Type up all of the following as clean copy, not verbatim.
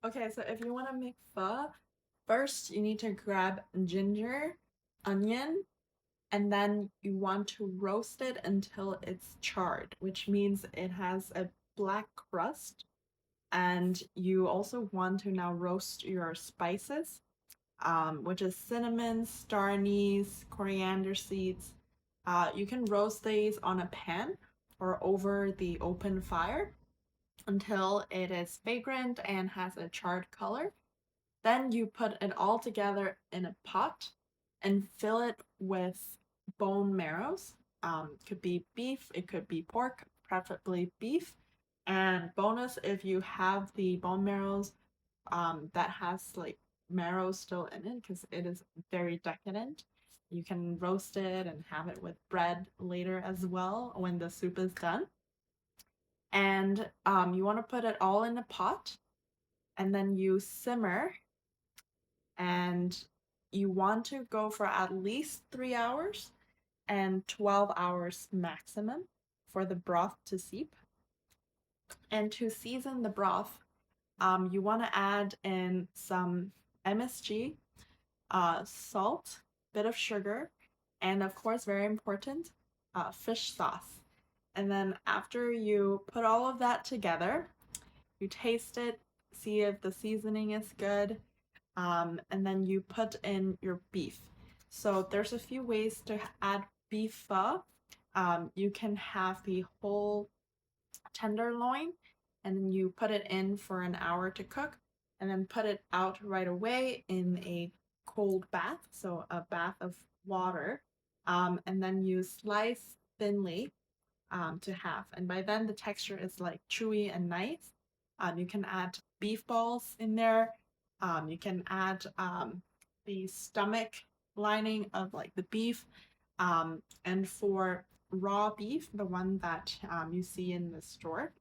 Okay, so if you want to make pho, first you need to grab ginger, onion, and then you want to roast it until it's charred, which means it has a black crust. And you also want to now roast your spices, which is cinnamon, star anise, coriander seeds. You can roast these on a pan or over the open fire until it is fragrant and has a charred color. Then you put it all together in a pot and fill it with bone marrows. It could be beef, it could be pork, preferably beef. And bonus, if you have the bone marrows that has like marrow still in it, because it is very decadent. You can roast it and have it with bread later as well when the soup is done. And you want to put it all in a pot and then you simmer and you want to go for at least 3 hours and 12 hours maximum for the broth to seep. And to season the broth, you want to add in some MSG, salt, bit of sugar, and of course, very important, fish sauce. And then after you put all of that together, you taste it, see if the seasoning is good, and then you put in your beef. So there's a few ways to add beef pho. You can have the whole tenderloin and then you put it in for an hour to cook and then put it out right away in a cold bath, so a bath of water, and then you slice thinly to half. And by then the texture is like chewy and nice. You can add beef balls in there. You can add the stomach lining of like the beef. And for raw beef, the one that you see in the store,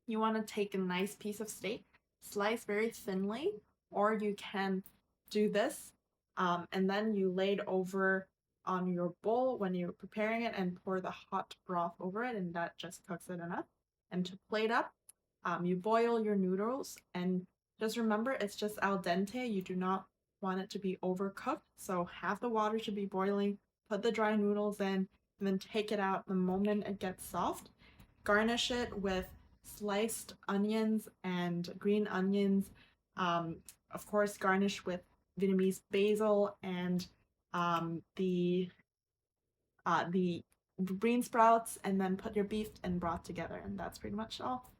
you want to take a nice piece of steak, slice very thinly, or you can do this, and then you lay it over on your bowl when you're preparing it and pour the hot broth over it, and that just cooks it enough. And to plate up, you boil your noodles, and just remember it's just al dente. You do not want it to be overcooked, so half the water should be boiling. Put the dry noodles in, and then take it out the moment it gets soft. Garnish it with sliced onions and green onions. Of course, garnish with Vietnamese basil and the bean sprouts, and then put your beef and broth together, and that's pretty much all.